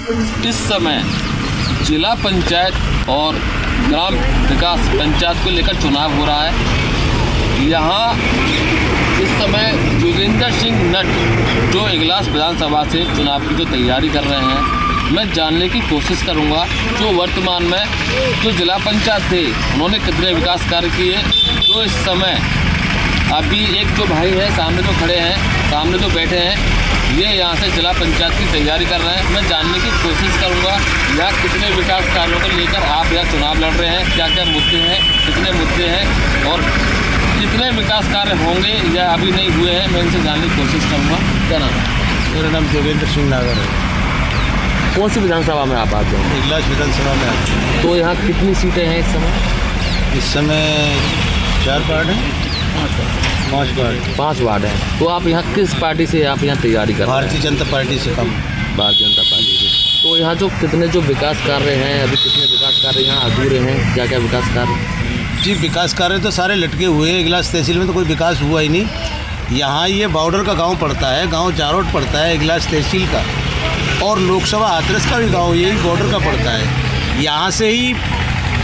इस समय जिला पंचायत और ग्राम विकास पंचायत को लेकर चुनाव हो रहा है। यहाँ इस समय जोगिंदर सिंह नट जो इगलास विधानसभा से चुनाव की जो तैयारी कर रहे हैं, मैं जानने की कोशिश करूंगा जो वर्तमान में जो जिला पंचायत थे उन्होंने कितने विकास कार्य किए। तो इस समय अभी एक जो भाई है सामने जो खड़े हैं, सामने जो बैठे हैं, ये यहाँ से जिला पंचायत की तैयारी कर रहे हैं। मैं जानने की कोशिश करूंगा यहाँ कितने विकास कार्यों को लेकर आप यहाँ चुनाव लड़ रहे हैं, क्या क्या मुद्दे हैं, कितने मुद्दे हैं और कितने विकास कार्य होंगे या अभी नहीं हुए हैं। मैं इनसे जानने की कोशिश करूँगा। क्या नाम है? मेरा नाम जोगिंदर सिंह नागर है। कौन सी विधानसभा में आप आते हैं? इगलास विधानसभा में आते हैं। तो यहाँ कितनी सीटें हैं इस समय? इस समय 4 वार्ड हैं, 5 वार्ड हैं। तो आप यहाँ किस पार्टी से आप यहाँ तैयारी कर रहे हैं? भारतीय जनता पार्टी से कम। भारतीय जनता पार्टी से। तो यहाँ जो कितने जो विकास कार्य हैं, अभी कितने विकास कार्य यहाँ अधूरे हैं, क्या क्या विकास कार्य? जी, विकास कार्य तो सारे लटके हुए हैं। इगलास तहसील में तो कोई विकास हुआ ही नहीं। यहाँ ये बॉर्डर का गांव पड़ता है, गांव जारोट पड़ता है इगलास तहसील का, और लोकसभा हाथरस का भी गांव यही बॉर्डर का पड़ता है। यहाँ से ही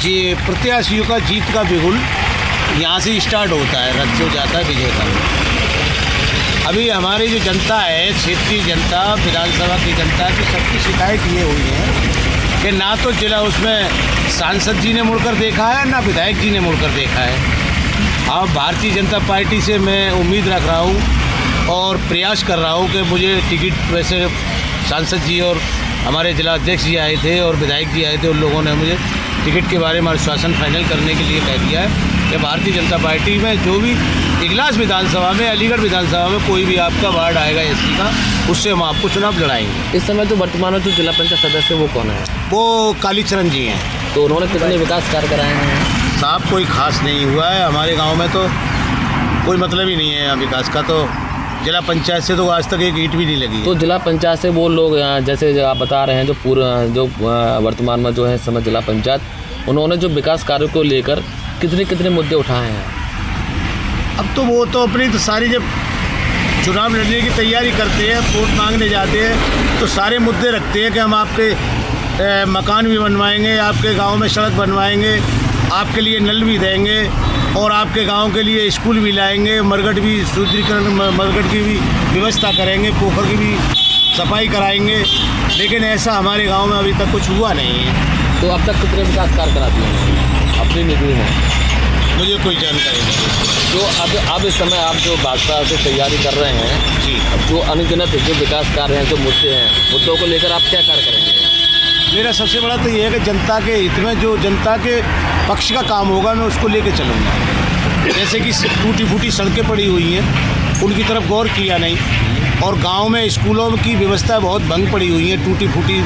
ये प्रत्याशियों का जीत का बिगुल यहाँ से स्टार्ट होता है, रथ जो जाता है विजय का। अभी हमारी जो जनता है, क्षेत्रीय जनता, विधानसभा की जनता की सबकी शिकायत ये हुई है कि ना तो जिला उसमें सांसद जी ने मुड़कर देखा है, ना विधायक जी ने मुड़कर देखा है। अब भारतीय जनता पार्टी से मैं उम्मीद रख रहा हूँ और प्रयास कर रहा हूँ कि मुझे टिकट, वैसे सांसद जी और हमारे जिला अध्यक्ष जी आए थे और विधायक जी आए थे, उन लोगों ने मुझे टिकट के बारे में आश्वासन फाइनल करने के लिए कह दिया है कि भारतीय जनता पार्टी में जो भी इगलास विधानसभा में, अलीगढ़ विधानसभा में कोई भी आपका वार्ड आएगा एससी का, उससे हम आपको चुनाव लड़ाएंगे। इस समय जो वर्तमान में जो जिला पंचायत सदस्य वो कौन है? वो कालीचरण जी हैं। तो उन्होंने कितने विकास कार्य कराए हैं? साहब कोई खास नहीं हुआ है हमारे गाँव में, तो कोई मतलब ही नहीं है विकास का। तो जिला पंचायत से तो आज तक एक ईंट भी नहीं लगी। तो जिला पंचायत से वो लोग जैसे आप बता रहे हैं जो वर्तमान में जो है समय जिला पंचायत, उन्होंने जो विकास कार्यों को लेकर कितने कितने मुद्दे उठाए हैं? अब तो वो तो अपनी तो सारी, जब चुनाव लड़ने की तैयारी करते हैं, वोट मांगने जाते हैं, तो सारे मुद्दे रखते हैं कि हम आपके मकान भी बनवाएंगे, आपके गांव में सड़क बनवाएंगे, आपके लिए नल भी देंगे और आपके गांव के लिए स्कूल भी लाएंगे, मरघट भी सुदृढ़ीकरण, मरघट की भी व्यवस्था करेंगे, पोखर की भी सफाई कराएंगे। लेकिन ऐसा हमारे गांव में अभी तक कुछ हुआ नहीं है। तो अब तक कितने विकास कार्य करा दिए हैं अपनी निधि में? मुझे कोई जानकारी नहीं। तो अब इस समय आप जो भाजपा से तैयारी कर रहे हैं जी, जो अनगिनत जो विकास कार्य हैं, जो मुद्दे हैं, मुद्दों को लेकर आप क्या कार्य करेंगे? मेरा सबसे बड़ा तो ये है कि जनता के हित में जो जनता के पक्ष का काम होगा मैं उसको लेके चलूँगा। जैसे कि टूटी फूटी सड़कें पड़ी हुई हैं, उनकी तरफ गौर किया नहीं, और गांव में स्कूलों की व्यवस्था बहुत भंग पड़ी हुई है, टूटी फूटी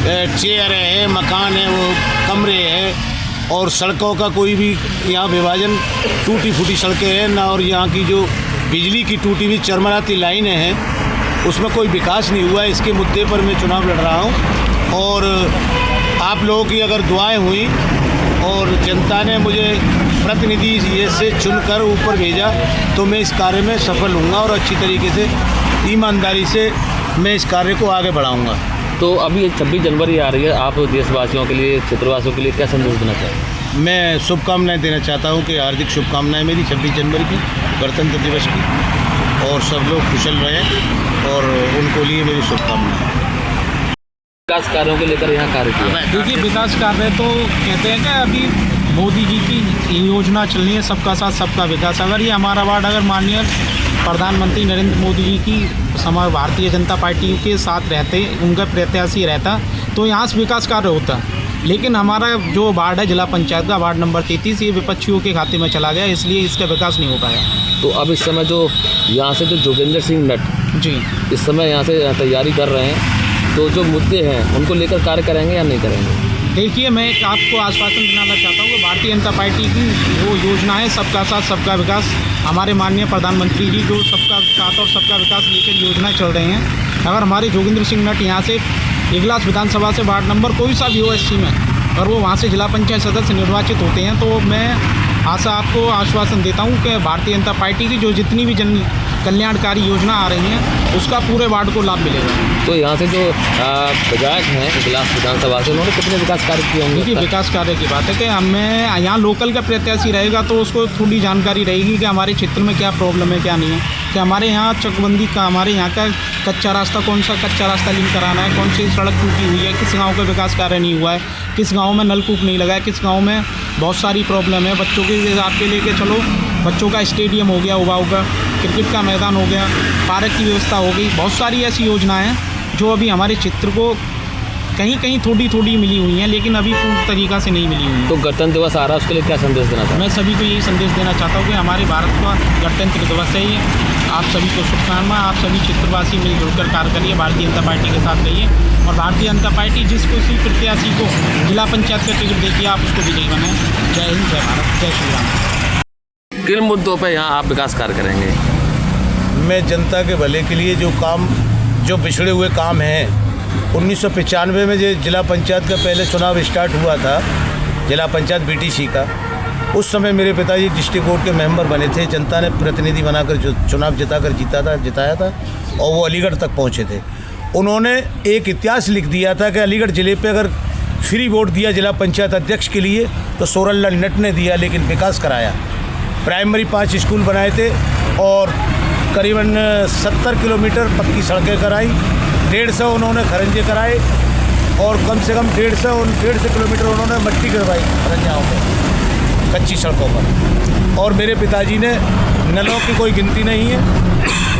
चेयर है, मकान है, वो कमरे हैं, और सड़कों का कोई भी यहाँ विभाजन, टूटी फूटी सड़कें हैं ना, और यहाँ की जो बिजली की टूटी हुई चरमराती लाइनें हैं उसमें कोई विकास नहीं हुआ। इसके मुद्दे पर मैं चुनाव लड़ रहा हूँ और आप लोगों की अगर दुआएं हुई और जनता ने मुझे प्रतिनिधि ये से चुनकर ऊपर भेजा तो मैं इस कार्य में सफल होऊंगा और अच्छी तरीके से, ईमानदारी से मैं इस कार्य को आगे बढ़ाऊंगा। तो अभी 26 जनवरी आ रही है, आप देशवासियों के लिए, क्षेत्रवासियों के लिए क्या संदेश देना चाहेंगे? मैं शुभकामनाएं देना चाहता हूं कि हार्दिक शुभकामनाएं मेरी 26 जनवरी की, गणतंत्र दिवस की, और सब लोग कुशल रहें और उनको लिए मेरी शुभकामनाएं। विकास कार्यों को लेकर यहाँ कार्य किया? देखिए, विकास कार्य तो कहते हैं कि अभी मोदी जी की योजना चल रही है, सबका साथ सबका विकास। अगर ये हमारा वार्ड अगर माननीय प्रधानमंत्री नरेंद्र मोदी जी की भारतीय जनता पार्टी के साथ रहते, उनका प्रत्याशी रहता, तो यहाँ से विकास कार्य होता। लेकिन हमारा जो वार्ड है जिला पंचायत का वार्ड नंबर 33, ये विपक्षियों के खाते में चला गया, इसलिए इसका विकास नहीं हो पाया। तो अब इस समय जो यहाँ से जो जोगिंदर सिंह नट जी इस समय यहाँ से तैयारी कर रहे हैं, तो जो मुद्दे हैं उनको लेकर कार्य करेंगे या नहीं करेंगे? देखिए, मैं आपको आश्वासन दिलाना चाहता हूँ कि भारतीय जनता पार्टी की जो योजना है सबका साथ सबका विकास, हमारे माननीय प्रधानमंत्री जी जो सबका साथ और सबका विकास लेकर योजनाएं चल रही हैं, अगर हमारे जोगिंदर सिंह नट यहाँ से इगलास विधानसभा से वार्ड नंबर कोई सा भी हो एससी में, और वो वहाँ से जिला पंचायत सदस्य निर्वाचित होते हैं, तो मैं आपको आश्वासन देता हूँ कि भारतीय जनता पार्टी की जो जितनी भी कल्याणकारी योजना आ रही हैं उसका पूरे वार्ड को लाभ मिलेगा। तो यहाँ से जो विधायक हैं इगलास विधानसभा से, उन्होंने कितने विकास कार्य किए होंगे? देखिए, विकास कार्य की बात है कि हमें यहाँ लोकल का प्रत्याशी रहेगा तो उसको थोड़ी जानकारी रहेगी कि हमारे क्षेत्र में क्या प्रॉब्लम है क्या नहीं है, कि हमारे यहाँ चकबंदी का, हमारे यहाँ का कच्चा रास्ता, कौन सा कच्चा रास्ता लिंक कराना है, कौन सी सड़क टूटी हुई है, किस गांव का विकास कार्य नहीं हुआ है, किस गांव में नलकूप नहीं लगा है, किस गांव में बहुत सारी प्रॉब्लम है। बच्चों के आपके लेके चलो, बच्चों का स्टेडियम हो गया, उबाऊ का क्रिकेट का मैदान हो गया, पार्क की व्यवस्था हो गई, बहुत सारी ऐसी योजनाएँ हैं जो अभी हमारे क्षेत्र को कहीं कहीं थोड़ी थोड़ी मिली हुई हैं, लेकिन अभी पूर्ण तरीक़ा से नहीं मिली हुई हैं। तो गणतंत्र दिवस आ रहा है, उसके लिए क्या संदेश देना चाहते हैं? मैं सभी को यही संदेश देना चाहता हूँ कि हमारे भारत का गणतंत्र दिवस है ये। आप सभी को शुभकामनाएं। आप सभी क्षेत्रवासी मिलजुल कर कार्य करिए, भारतीय जनता पार्टी के साथ रहिए, और भारतीय जनता पार्टी जिसको किसी प्रत्याशी को जिला पंचायत का टिकट देगी आप उसको विजयी बनाएं। जय हिंद, जय भारत, जय श्री राम। किन मुद्दों पर यहाँ आप विकास कार्य करेंगे? मैं जनता के भले के लिए जो पिछड़े हुए काम हैं, 1995 में जो जिला पंचायत का पहले चुनाव स्टार्ट हुआ था, जिला पंचायत बीटीसी का, उस समय मेरे पिताजी डिस्ट्रिक्ट कोर्ट के मेंबर बने थे। जनता ने प्रतिनिधि बनाकर जो चुनाव जिताया था और वो अलीगढ़ तक पहुंचे थे। उन्होंने एक इतिहास लिख दिया था कि अलीगढ़ ज़िले पे अगर फ्री वोट दिया जिला पंचायत अध्यक्ष के लिए तो सोरनलाल नट ने दिया, लेकिन विकास कराया। प्राइमरी 5 स्कूल बनाए थे और करीबन 70 किलोमीटर पक्की सड़कें कराई, 150 उन्होंने खरंजे कराए और कम से कम 150 किलोमीटर उन्होंने मट्टी करवाई खरंजाओं पर, कच्ची सड़कों पर। और मेरे पिताजी ने नलों की कोई गिनती नहीं है,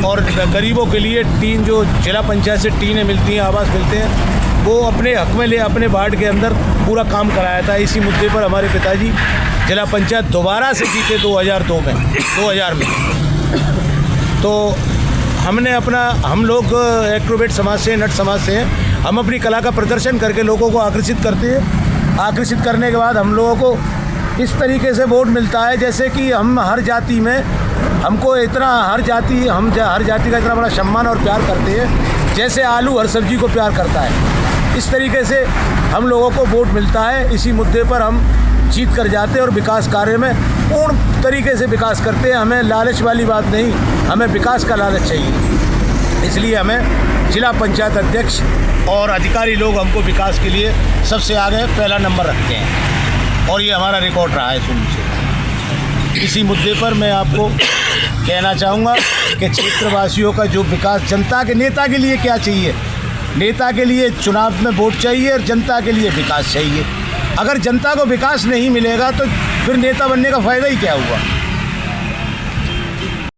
और गरीबों के लिए टीन, जो जिला पंचायत से टीनें मिलती हैं, आवास मिलते हैं, वो अपने हक में ले अपने वार्ड के अंदर पूरा काम कराया था। इसी मुद्दे पर हमारे पिताजी जिला पंचायत दोबारा से जीते 2000 में। तो हम लोग एक्रोबेट समाज से, नट समाज से हैं। हम अपनी कला का प्रदर्शन करके लोगों को आकर्षित करते हैं। आकर्षित करने के बाद हम लोगों को इस तरीके से वोट मिलता है जैसे कि हम हर जाति में, हमको इतना हर जाति का इतना बड़ा सम्मान और प्यार करते हैं जैसे आलू हर सब्जी को प्यार करता है। इस तरीके से हम लोगों को वोट मिलता है। इसी मुद्दे पर हम जीत कर जाते हैं और विकास कार्य में पूर्ण तरीके से विकास करते हैं। हमें लालच वाली बात नहीं, हमें विकास का लालच चाहिए। इसलिए हमें जिला पंचायत अध्यक्ष और अधिकारी लोग हमको विकास के लिए सबसे आगे पहला नंबर रखते हैं, और ये हमारा रिकॉर्ड रहा है शुरू से। इसी मुद्दे पर मैं आपको कहना चाहूँगा कि क्षेत्रवासियों का जो विकास, जनता के नेता के लिए क्या चाहिए, नेता के लिए चुनाव में वोट चाहिए और जनता के लिए विकास चाहिए। अगर जनता को विकास नहीं मिलेगा तो फिर नेता बनने का फ़ायदा ही क्या हुआ।